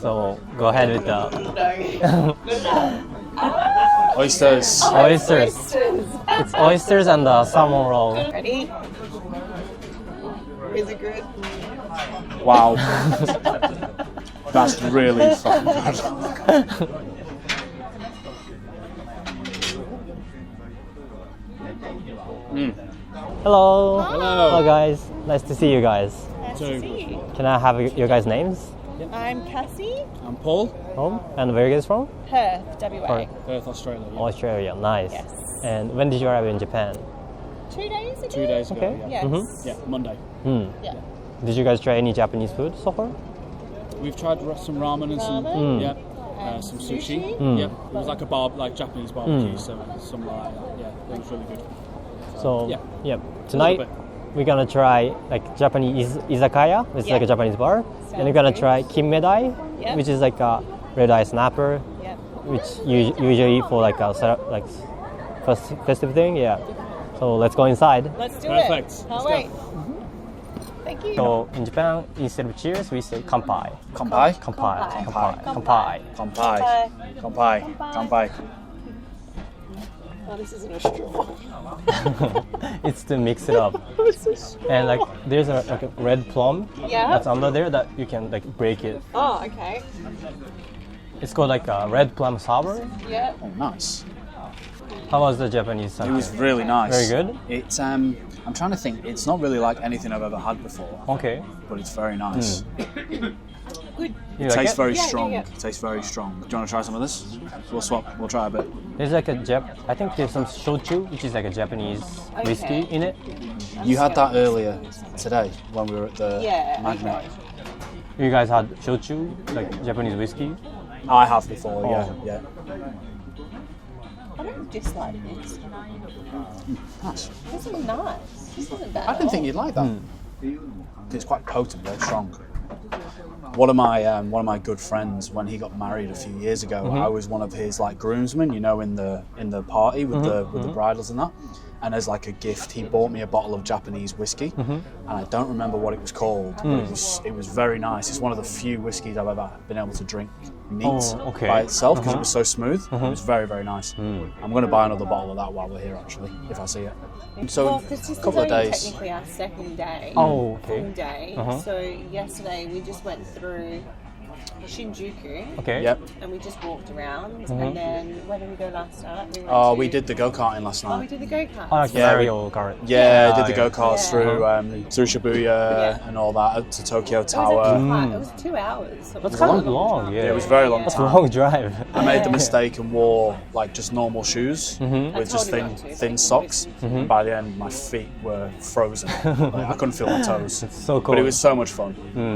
So go ahead with the Oysters. oysters. It's oysters and the salmon roll. Ready? Is it good? Wow. That's really fucking good. Hello. Hello. Hello guys. Nice to see you guys. Nice to see you. Can I have your guys' names? I'm Cassie. I'm Paul. Home? And where are you guys from? Perth, WA. Perth, Australia. Yeah. Australia. Nice. Yes. And when did you arrive in Japan? 2 days ago? 2 days ago. Okay. Yeah. Yes. Yeah, Monday. Yeah. Did you guys try any Japanese food so far? We've tried some ramen and some some sushi. Yeah, it was like like Japanese barbecue, so something like that. Yeah, it was really good. So Yeah. tonight we're gonna try like Japanese izakaya, which is like a Japanese bar, and we're gonna try kimmedai, which is like a red eye snapper, Yeah. which you usually eat for like a festive thing. Yeah. So let's go inside. Let's do Perfect. it. Let's Can't go. wait. Thank you. So in Japan, instead of cheers, we say kanpai. Kanpai? Kanpai. Kanpai. Kanpai. Kanpai. Kanpai. Kanpai. Oh, this isn't a straw. It's to mix it up. And like there's a red plum Yeah. that's under there that you can like break it. Oh, okay. It's called like a red plum sour. Yeah. Oh, nice. How was the Japanese sake? It was really nice. Very good? It's I'm trying to think. It's not really like anything I've ever had before, Okay. but it's very nice. Good. You It like tastes it? very Yeah, strong. yeah. It tastes very strong. Do you want to try some of this? We'll swap. We'll try a bit. There's like a I think there's some shochu, which is like a Japanese whiskey in it. You had that earlier today when we were at the Yeah, magnet. okay. You guys had shochu, like Japanese whiskey? I have before. Yeah, Oh. yeah. I don't dislike this. Nice. This is nice. This isn't bad. I didn't think you'd like that. It's quite potent, very strong. One of my good friends, when he got married a few years ago, I was one of his like groomsmen, you know, in the party with the bridals and that. And as like a gift, he bought me a bottle of Japanese whiskey, and I don't remember what it was called, but it was very nice. It's one of the few whiskeys I've ever been able to drink neat by itself because it was so smooth. It was very, very nice. I'm going to buy another bottle of that while we're here, actually, if I see it. So Well, because this is couple of only days. technically our second day. Oh, okay. Full day. So yesterday we just went through Shinjuku. Okay. Yep. And we just walked around. And then where did we go last night? We went Oh, to- we did the go-karting last Oh, we night. did the go-kart. Oh, like Yeah, Mario Kart. Yeah, did the yeah. go-karts through Shibuya and all that to Tokyo It was Tower. actually quite, it was 2 hours. That's kind of long, yeah. It was a very long That's a time. long drive. I made the mistake and wore like just normal shoes with I just told you thin not to, thin but socks. you And by the end, my feet were frozen. Like, I couldn't feel my toes. So cool. But it was so much fun.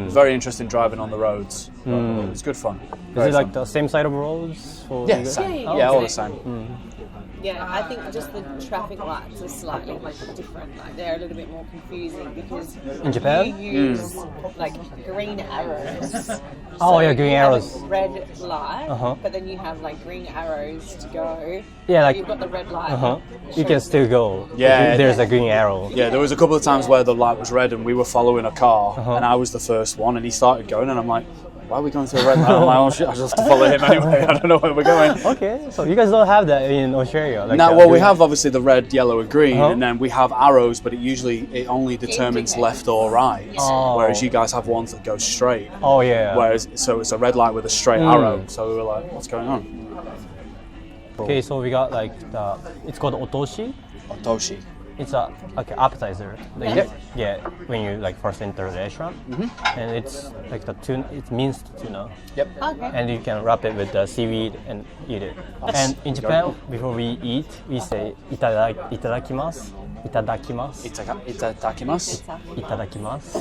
Very interesting driving on the roads. But it was good fun. Is Very it like fun. the same side of roads? For Yeah, you guys? same. Yeah, Yeah, all okay. the same. Yeah, I think just the traffic lights are slightly different. Like they're a little bit more confusing because In Japan? you use like green arrows. Oh, yeah, you green have a arrows. red light, Uh-huh. but then you have like green arrows to go. Yeah, like You've got the red light. you can still go. Yeah. If there's a green arrow. Yeah, there was a couple of times where the light was red and we were following a car and I was the first one and he started going and I'm like, why are we going through a red light? I'm like, oh shit, I just have to follow him anyway. I don't know where we're going. Okay, so you guys don't have that in Australia. Like Now, well, we have obviously the red, yellow, and green, Uh-huh. and then we have arrows, but it only determines left or right. Oh. Whereas you guys have ones that go straight. Oh yeah. Whereas, so it's a red light with a straight arrow. So we were like, what's going on? Okay, so we got like it's called otoshi. Otoshi. It's like an appetizer. Like, you get when you like first enter the restaurant, and it's like the tuna. It means tuna, Yep. Okay. and you can wrap it with the seaweed and eat it. And in Japan, before we eat, we say itadakimasu, itadakimasu, Itadakimasu. itadakimasu.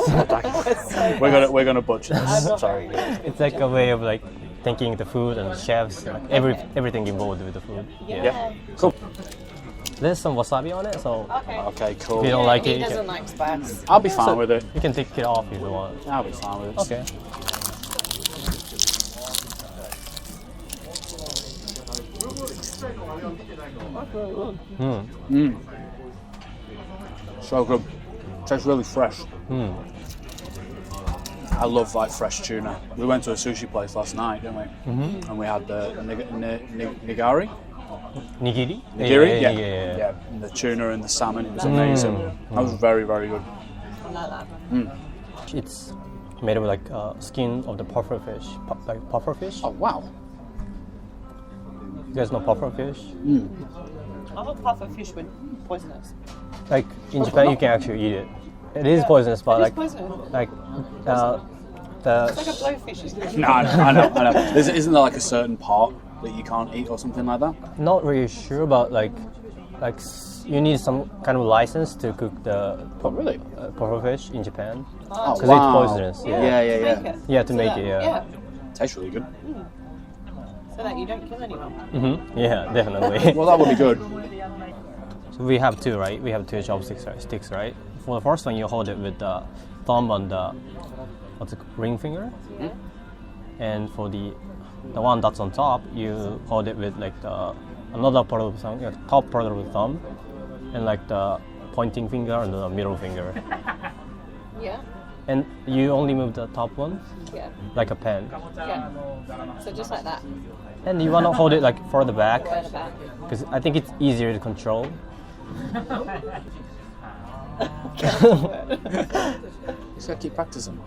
We're gonna butcher this. Sorry. It's like a way of like thanking the food and the chefs, like everything involved with the food. Yeah. Cool. There's some wasabi on it, so Okay, cool. if you don't like he it, you doesn't can, like spice. I'll be fine with it. you can take it off if you want. I'll be fine with it. Okay. So good. Tastes really fresh. I love like fresh tuna. We went to a sushi place last night, didn't we? Mm-hmm. And we had the nigiri. Nigiri? Nigiri, yeah. And the tuna and the salmon. It was amazing. That was very, very good. I like that. It's made of like skin of the puffer fish, like puffer fish. Oh wow! You guys know puffer fish? I thought puffer fish were poisonous. Like in Japan, you can actually eat it. It is poisonous, but It is like poisonous. like It's like a blowfish, isn't it? No, I know. Isn't there like a certain part that you can't eat or something like that? Not really sure, but like you need some kind of license to cook the Really? puffer fish in Japan Oh, because wow. it's poisonous. Yeah. Yeah, to make it. Yeah. Tastes really good. So that you don't kill anyone. Yeah, definitely. Well, that would be good. So we have two, right? We have two chopsticks, right? For the first one, you hold it with the thumb on the ring finger, and for the one that's on top, you hold it with like another part of the thumb, top part of the thumb, and like the pointing finger and the middle finger. Yeah. And you only move the top one, Yeah. like a pen. Yeah. So just like that. And you want to hold it like further back, Further back. because I think it's easier to control. Just gotta keep practicing.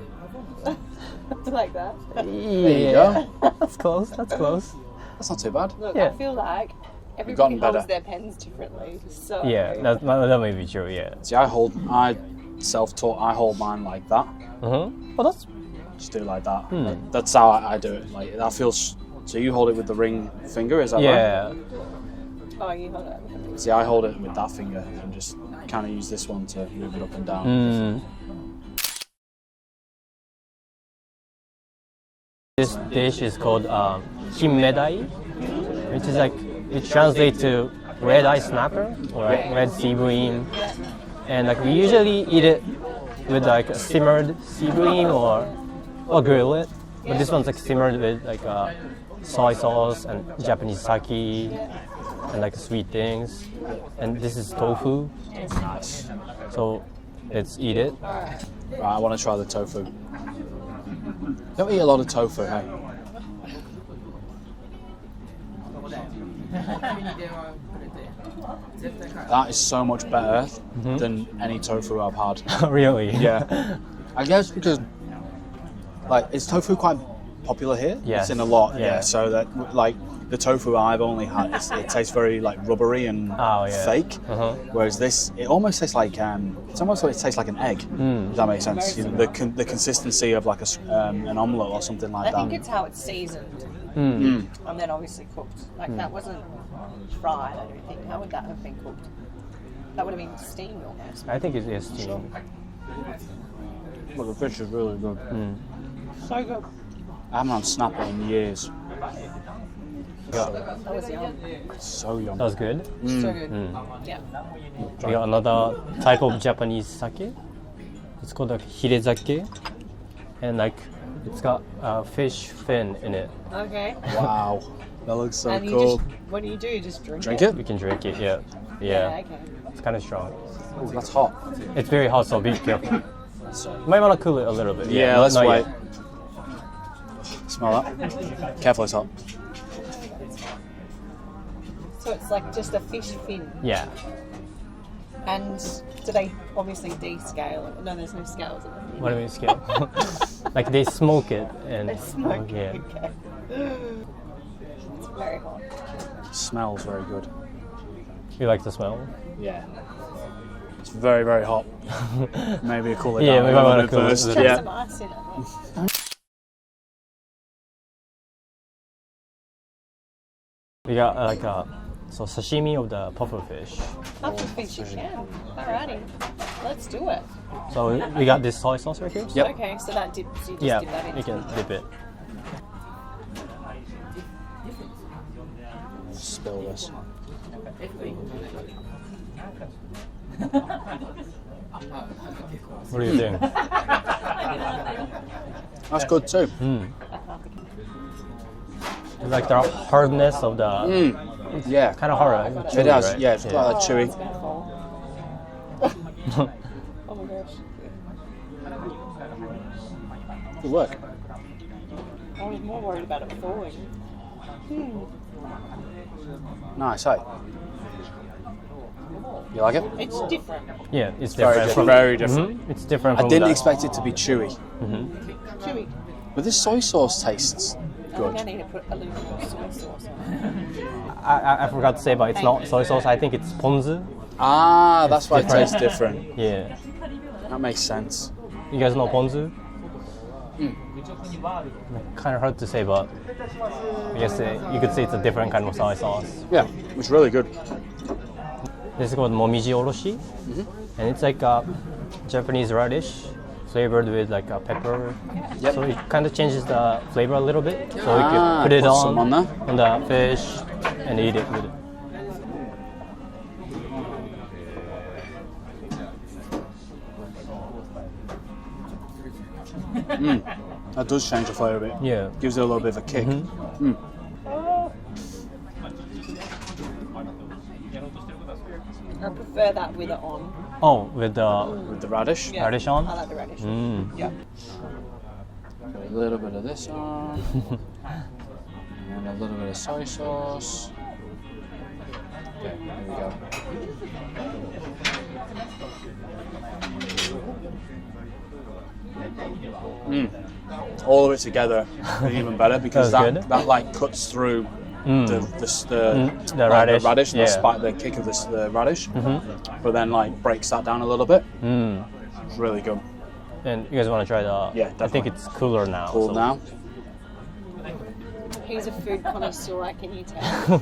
Like that. There you go. That's close. That's close. That's not too bad. Look, Yeah. I feel like gotten everybody holds better. their pens differently. So Yeah, that may be true. Yeah. See, I self-taught. I hold mine like that. Well, that's Just do it like that. That's how I do it. Like that feels. So you hold it with the ring finger, is that right? yeah. Oh, you hold it. See, I hold it with that finger and just kind of use this one to move it up and down. This dish is called Simmered, which is like it translates to red eye snapper or red sea bream, and like we usually eat it with like a simmered sea bream or grill it, but this one's like simmered with like soy sauce and Japanese sake and like sweet things, and this is tofu. Nice. So let's eat it. Right, I want to try the tofu. Don't eat a lot of tofu, hey? That is so much better than any tofu I've had. Really? Yeah. I guess because, like, is tofu quite popular here? Yes. It's in a lot, Yeah. So that, like, the tofu I've only had, it tastes very, like, rubbery and fake. Whereas this, it almost tastes like, it's almost like it tastes like an egg. Does that make sense? You know, the consistency of, like, an omelette or something like I that. think it's how it's seasoned. And then obviously cooked. Like that wasn't fried, I don't think. How would that have been cooked? That would have been steamed almost. I think it is steamed. But the fish is really good. So good. I haven't had snapper in years. That was yum. So yum. That was good. So good. Yeah. We got another type of Japanese sake. It's called like hirezake, and like it's got fish fin in it. Okay. Wow. That looks so And you cool. just, what do you do? You just drink it? We can drink it. Yeah. Yeah, okay. It's kind of strong. Oh, that's hot. It's very hot, so be careful. You might want to cool it a little bit. Yeah, not- let's not wait. yet. Smell that? Careful, it's hot. So it's like just a fish fin. Yeah. And do they obviously descale it? No, there's no scales in it. What do we scale? Like they smoke it and They smoke yeah. it. Okay. It's very hot. Smells very good. You like the smell? Yeah. It's very, very hot. Maybe cool it Yeah, down we a might little wanna bit cool it first. a Chuck little some ice in it. We got like so sashimi of the puffer fish. Puffer fish, you can. Alrighty. Let's do it. So we got this soy sauce right here. Yep. Okay, so that dips, you just Yeah, dip that in. you can dip it. Spill this. What do you think? That's good too. Like the hardness of the Yeah. kind of hard. Like chewy, It has, right? yeah, it's quite like chewy. It's gonna fall. Oh my gosh. Good work. I was more worried about it falling. Nice, hey? You like it? It's different. Yeah, it's Very different. different. Very different. It's different I from didn't the- expect it to be chewy. Chewy. But this soy sauce tastes I think I good. need to put a little bit of soy sauce on it. I forgot to say, but it's not soy sauce. I think it's ponzu. Ah, that's why it different. tastes different. Yeah. That makes sense. You guys know ponzu? Kind of hard to say, but I guess you could say it's a different kind of soy sauce. Yeah, it's really good. This is called momiji oroshi, and it's like a Japanese radish flavored with like a pepper. Yep. So it kind of changes the flavor a little bit. So you Ah, can put it put some on there. on the fish and eat it with it. That does change the flavour a bit. Yeah. Gives it a little bit of a kick. I prefer that with it on. Oh, with the With the radish. Yeah. radish on? I like the radish. Yeah. Put a little bit of this on. And a little bit of soy sauce. Okay, there we go. All of it together is even better because That's that, good. that like cuts through the radish, radish, yeah. the kick of the radish, but then like breaks that down a little bit. It's really good. And you guys want to try the? Yeah, I think definitely. it's cooler now. Cool so- now. He's a food connoisseur, can you tell?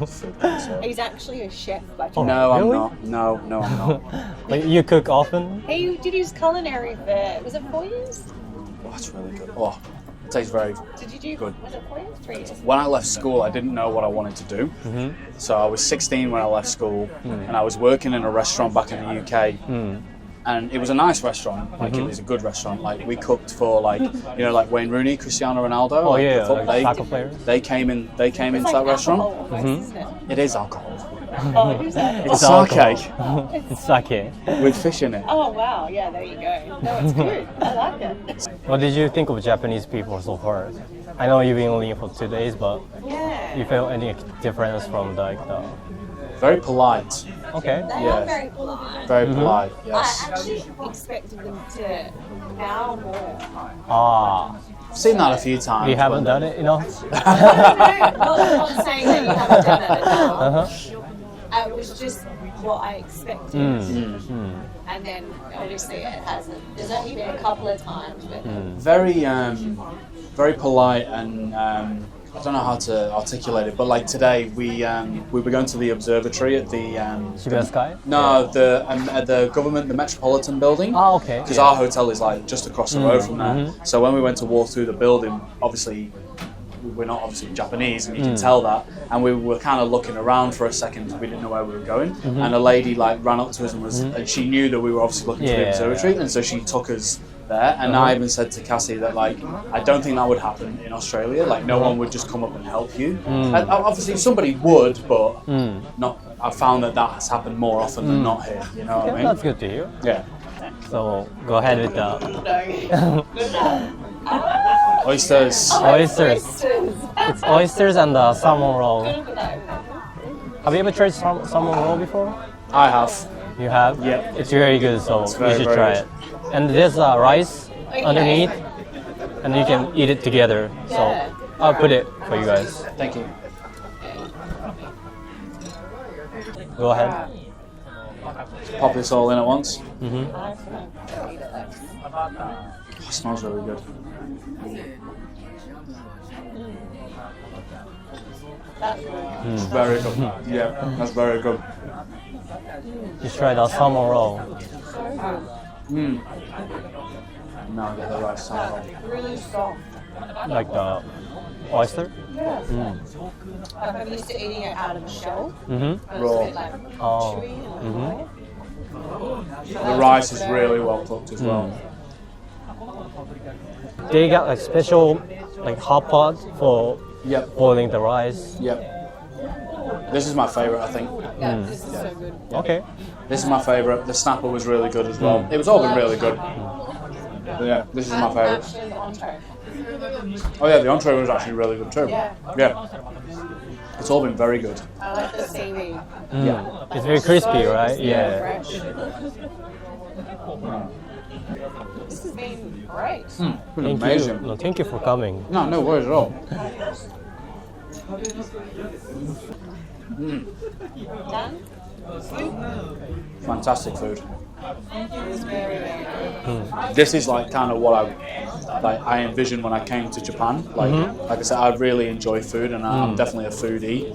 He's actually a chef by trade. No, I'm Really? not. No, I'm not. Like, you cook often? He did his culinary for, was it 4 years? Oh, that's really good. Oh, it tastes very. Did you do, Good. was it 4 years? 3 years? When I left school, I didn't know what I wanted to do. So I was 16 when I left school, and I was working in a restaurant back in the UK. And it was a nice restaurant, like it was a good restaurant. Like we cooked for like like Wayne Rooney, Cristiano Ronaldo. Oh, like, yeah, the like taco flavors. They came into It's that like restaurant. alcohol almost, isn't it? It is alcohol. Oh, who's that? It's alcohol. sake It's sake. with fish in it. Oh, wow. Yeah, there you go. No, it's good. I like it. What did you think of Japanese people so far? I know you've been only here for 2 days, but Yeah. you feel any difference from the Very polite. Okay. They Yeah. are very polite. Very polite. I Yes. actually expected them to bow more. Ah, I've seen that a few times. we haven't done it, No, not saying that you haven't done it enough. It was just what I expected. And then obviously it hasn't. There's only been a couple of times, but Very, very polite, and I don't know how to articulate it, but like today we were going to the observatory at the Shibuya Sky? no at the government, the Metropolitan building. Ah, okay. Because our hotel is like just across the road from there. So when we went to walk through the building, obviously we're not obviously Japanese, and you can tell that. And we were kind of looking around for a second. We didn't know where we were going, and a lady like ran up to us and she knew that we were obviously looking for the Yeah. observatory, and so she took us there. And I even said to Cassie that like I don't think that would happen in Australia. Like no one would just come up and help you. And obviously somebody would, but not. I found that has happened more often than not here. You know what I mean? That's good to hear. Yeah. So go ahead with the Oysters. oysters. It's oysters and the salmon roll. Have you ever tried salmon roll before? I have. You have? Yeah. It's very good, so very, you should very try good. it. And there's rice underneath, and you can eat it together. So I'll put it for you guys. Thank you. Go ahead. Pop this all in at once. I Oh, it smells really good. It's very good. Yeah, that's very good. Just try the salmon roll. Now I get the rice salad. really soft. Like the oyster? I'm used to eating it out of the shell. Mm-hmm. But Raw. It's a bit like Oh. chewy and The rice is really well cooked as well. They got like special like hot pot for Yep. boiling the rice. Yep. This is my favourite, I think. yeah, this is so good. Okay. This is my favourite. The snapper was really good as well. It was all been really good. But yeah, this is my favourite. Actually, the entree. Oh yeah, the entree was actually really good too. Yeah. Yeah. It's all been very good. I like the seaweed. Yeah. It's very crispy, right? Yeah. Fresh. This has been great. It's been Thank amazing. you. No, thank you for coming. No, no worries at all. Done? Fantastic food. It was very, very good. This is like kind of what I envisioned when I came to Japan. Like I said, I really enjoy food, and I'm definitely a foodie.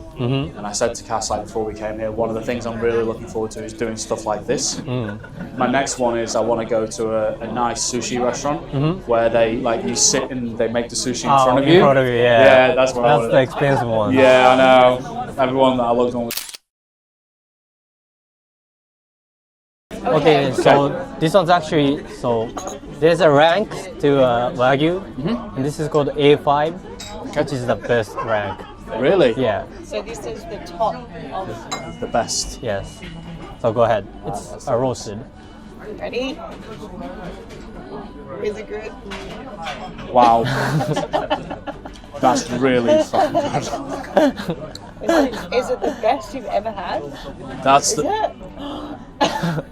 And I said to Cass like before we came here, one of the things I'm really looking forward to is doing stuff like this. My next one is I want to go to a nice sushi restaurant where they like you sit and they make the sushi in front of you. In front of you, yeah. Yeah, that's what I That's want. the expensive one. Yeah, I know. Everyone that I looked on. Okay, so this one's actually, so there's a rank to wagyu, and this is called A5, which is the best rank. Really? Yeah, So this is the top of... The best. yes. So go ahead. It's a roasted. Ready? Is it good? Wow. That's really fucking good. Is it the best you've ever had? That's Is the. it?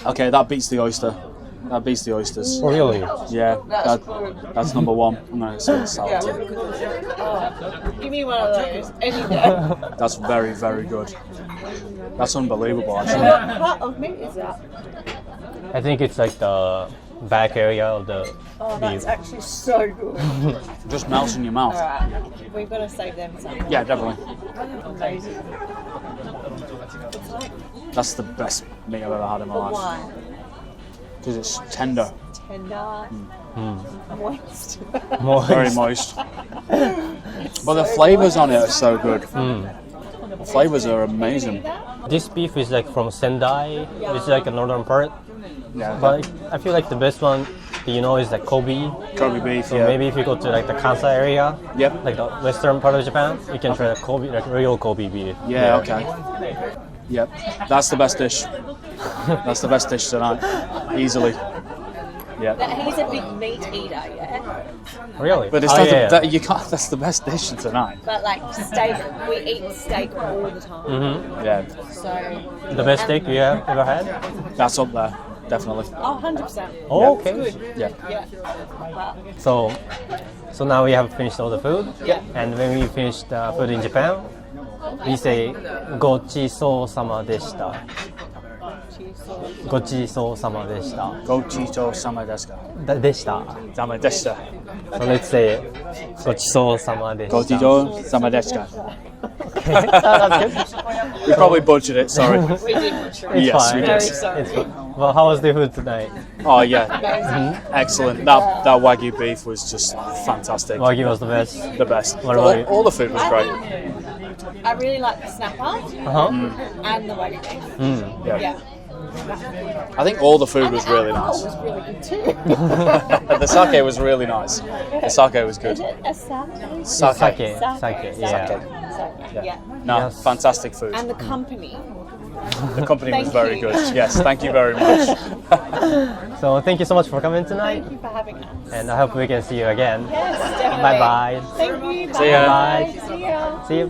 Okay, that beats the oyster. That beats the oysters. Really? Yeah, That's good. that's number one. I'm gonna say salad. Yeah. Oh, give me one of those any day. That's very, very good. That's unbelievable, And actually. what part of meat is that? I think it's like the back area of the Oh, that's beef. actually so good. Just melts in your mouth. Alright, we've got to save them some. Yeah, definitely. Amazing. It's like, That's the best meat I've ever had in my but life. why? Because it's tender, Tender, moist. very moist. But the flavors on it are so good. The flavors are amazing. This beef is like from Sendai, which is like a northern part. Yeah, But I feel like the best one, is like Kobe. Kobe beef. So Yeah. maybe if you go to like the Kansai area, Yep. like the western part of Japan, you can try the Kobe, like real Kobe beef. Yeah. Okay. Yep. That's the best dish. That's the best dish tonight, easily. Yeah. He's a big meat eater, yeah? Really? But it's Oh, not yeah. that you can't. That's the best dish tonight. But like steak, we eat steak all the time. Yeah. So, The best steak you have ever had? That's up there, definitely. oh, 100%. Oh, It's okay. good. Yeah. Yeah. But, So now we have finished all the food. Yeah. And when we finish the food in Japan, we say "ごちそうさまでした." ごちそうさまでした. Gochito sama desu ka? でした. Sama desu. So let's say ごちそうさまでした. Gochito sama desu ka? That's good. We probably butchered it. Sorry. we did butcher it. It's Yes, fine. we Very did. sorry. It's fine. Well, how was the food tonight? Oh yeah, Amazing. excellent. That wagyu beef was just fantastic. Wagyu was the best. The best. What about you? All the food was great. I really like the snapper Uh-huh. and the wagyu beef. Yeah. Yeah. I think all the food And was the really alcohol nice. was really good too. The sake was really nice. The sake was Is good. it a sake? Sake. Sake, yeah. Sake. Yeah. No, Yes. fantastic food. And the company. The company was Thank very you. good. Yes, thank you very much. So thank you so much for coming tonight. Thank you for having us. And I hope we can see you again. Yes, definitely. Bye-bye. Thank you. See ya. Bye. Bye. See ya. See you.